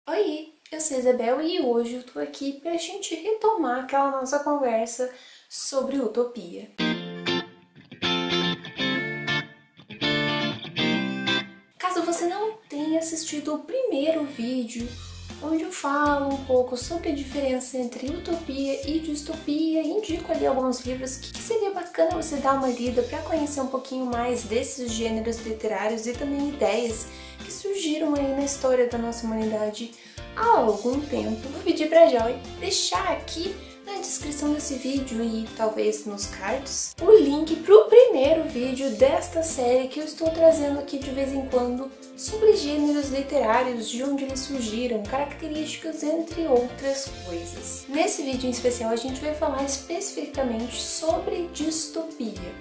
Oi, eu sou a Isabel e hoje eu tô aqui pra gente retomar aquela nossa conversa sobre utopia. Caso você não tenha assistido o primeiro vídeo, onde eu falo um pouco sobre a diferença entre utopia e distopia, indico ali alguns livros que seria bacana você dar uma lida para conhecer um pouquinho mais desses gêneros literários e também ideias que surgiram aí na história da nossa humanidade há algum tempo. Vou pedir pra Joy deixar aqui na descrição desse vídeo e talvez nos cards o link pro primeiro vídeo desta série que eu estou trazendo aqui de vez em quando sobre gêneros literários, de onde eles surgiram, características, entre outras coisas. Nesse vídeo em especial a gente vai falar especificamente sobre distopia,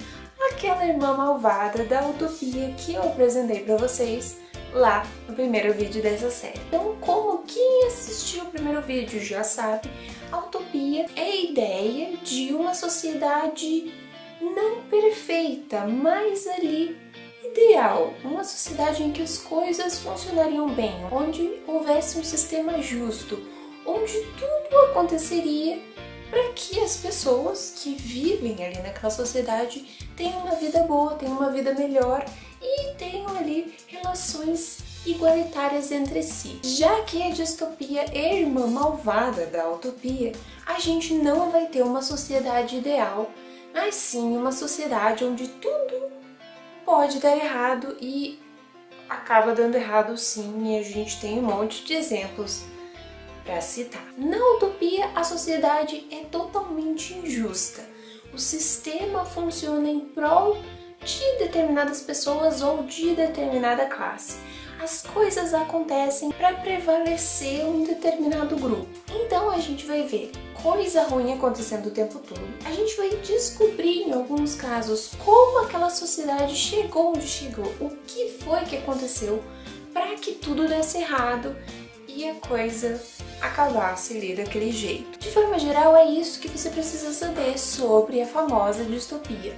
aquela irmã malvada da utopia que eu apresentei para vocês lá no primeiro vídeo dessa série. Então, como quem assistiu o primeiro vídeo já sabe, a utopia é a ideia de uma sociedade não perfeita, mas ali ideal, uma sociedade em que as coisas funcionariam bem, onde houvesse um sistema justo, onde tudo aconteceria para que as pessoas que vivem ali naquela sociedade tenham uma vida boa, tenham uma vida melhor e tenham ali relações igualitárias entre si. Já que a distopia é a irmã malvada da utopia, a gente não vai ter uma sociedade ideal, mas sim uma sociedade onde tudo pode dar errado e acaba dando errado sim, e a gente tem um monte de exemplos para citar. Na utopia, a sociedade é totalmente injusta. O sistema funciona em prol de determinadas pessoas ou de determinada classe. As coisas acontecem para prevalecer um determinado grupo. Então a gente vai ver coisa ruim acontecendo o tempo todo. A gente vai descobrir em alguns casos como aquela sociedade chegou onde chegou, o que foi que aconteceu para que tudo desse errado e a coisa acabasse ali daquele jeito. De forma geral, é isso que você precisa saber sobre a famosa distopia.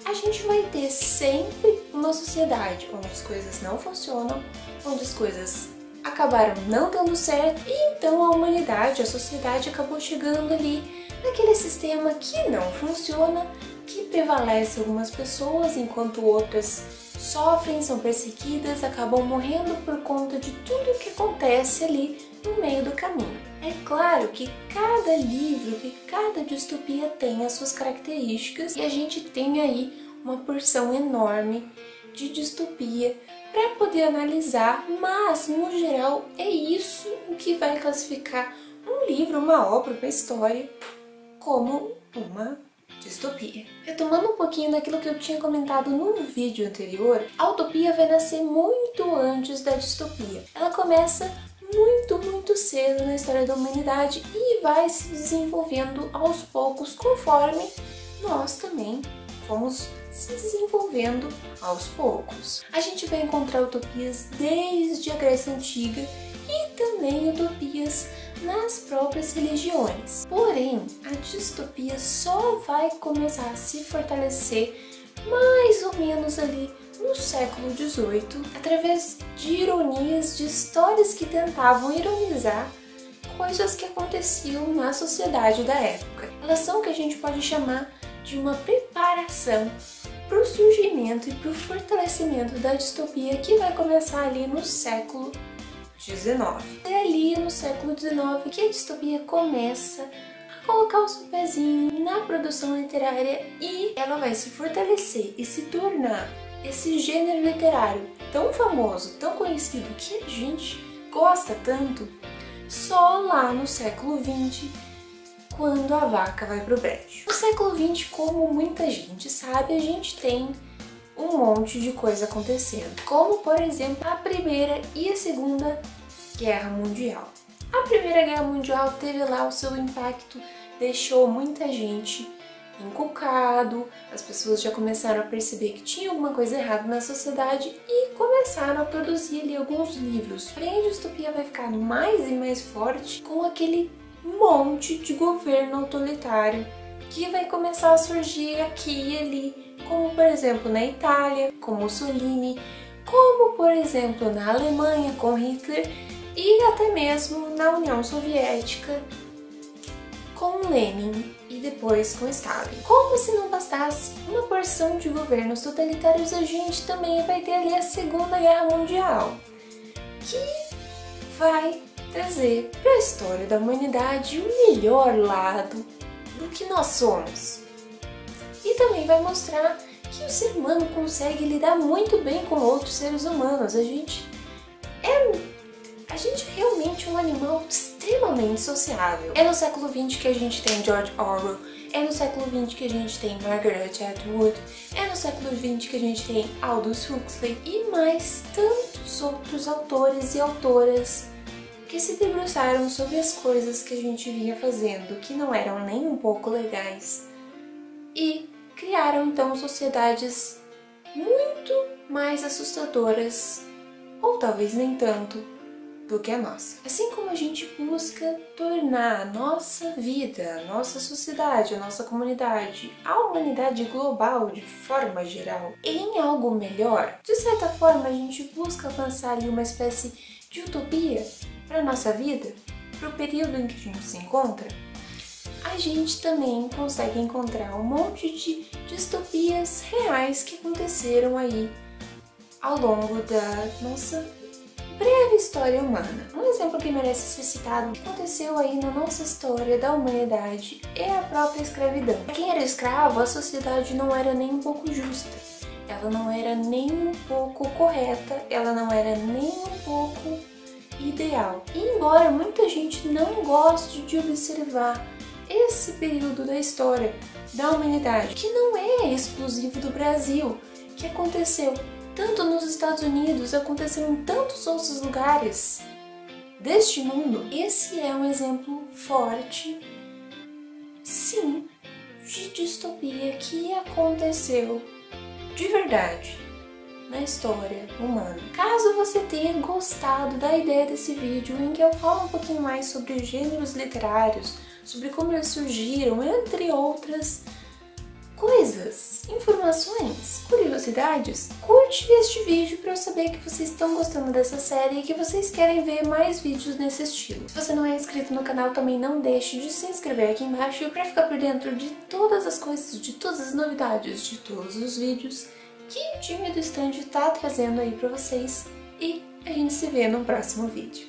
A gente vai ter sempre uma sociedade onde as coisas não funcionam, onde as coisas acabaram não dando certo, e então a humanidade, a sociedade acabou chegando ali naquele sistema que não funciona, que prevalece algumas pessoas enquanto outras sofrem, são perseguidas, acabam morrendo por conta de tudo que acontece ali no meio do caminho. É claro que cada livro, que cada distopia tem as suas características e a gente tem aí uma porção enorme de distopia para poder analisar, mas no geral é isso o que vai classificar um livro, uma obra, uma história como uma distopia. Retomando um pouquinho daquilo que eu tinha comentado no vídeo anterior, a utopia vai nascer muito antes da distopia. Ela começa muito cedo na história da humanidade e vai se desenvolvendo aos poucos conforme nós também fomos se desenvolvendo aos poucos. A gente vai encontrar utopias desde a Grécia Antiga e também utopias nas próprias religiões. Porém, a distopia só vai começar a se fortalecer mais ou menos ali no século XVIII, através de ironias, de histórias que tentavam ironizar coisas que aconteciam na sociedade da época. Elas são o que a gente pode chamar de uma preparação para o surgimento e para o fortalecimento da distopia que vai começar ali no século XIX. É ali no século XIX que a distopia começa a colocar o seu pezinho na produção literária e ela vai se fortalecer e se tornar esse gênero literário tão famoso, tão conhecido, que a gente gosta tanto, só lá no século XX, quando a vaca vai pro brejo. No século XX, como muita gente sabe, a gente tem um monte de coisa acontecendo, como por exemplo a Primeira e a Segunda Guerra Mundial. A Primeira Guerra Mundial teve lá o seu impacto, deixou muita gente encucado, as pessoas já começaram a perceber que tinha alguma coisa errada na sociedade e começaram a produzir ali alguns livros. Porém, a distopia vai ficar mais e mais forte com aquele monte de governo autoritário que vai começar a surgir aqui e ali, como por exemplo na Itália, com Mussolini, como por exemplo na Alemanha com Hitler e até mesmo na União Soviética com Lenin e depois com Stalin. Como se não bastasse uma porção de governos totalitários, a gente também vai ter ali a Segunda Guerra Mundial, que vai trazer para a história da humanidade o melhor lado do que nós somos. E também vai mostrar que o ser humano consegue lidar muito bem com outros seres humanos. A gente é realmente um animal extremamente sociável. É no século XX que a gente tem George Orwell, é no século XX que a gente tem Margaret Atwood, é no século XX que a gente tem Aldous Huxley e mais tantos outros autores e autoras que se debruçaram sobre as coisas que a gente vinha fazendo que não eram nem um pouco legais e criaram então sociedades muito mais assustadoras, ou talvez nem tanto, do que a nossa. Assim como a gente busca tornar a nossa vida, a nossa sociedade, a nossa comunidade, a humanidade global de forma geral, em algo melhor, de certa forma a gente busca alcançar ali uma espécie de utopia para a nossa vida, para o período em que a gente se encontra, a gente também consegue encontrar um monte de distopias reais que aconteceram aí ao longo da nossa breve história humana. Um exemplo que merece ser citado que aconteceu aí na nossa história da humanidade é a própria escravidão. Para quem era escravo, a sociedade não era nem um pouco justa, ela não era nem um pouco correta, ela não era nem um pouco ideal. E embora muita gente não goste de observar esse período da história da humanidade, que não é exclusivo do Brasil, que aconteceu tanto nos Estados Unidos, aconteceu em tantos outros lugares deste mundo, esse é um exemplo forte, sim, de distopia que aconteceu de verdade na história humana. Caso você tenha gostado da ideia desse vídeo em que eu falo um pouquinho mais sobre gêneros literários, sobre como eles surgiram, entre outras coisas, informações, curiosidades, curte este vídeo para eu saber que vocês estão gostando dessa série e que vocês querem ver mais vídeos nesse estilo. Se você não é inscrito no canal, também não deixe de se inscrever aqui embaixo para ficar por dentro de todas as coisas, de todas as novidades, de todos os vídeos que o time do stand está trazendo aí para vocês. E a gente se vê no próximo vídeo.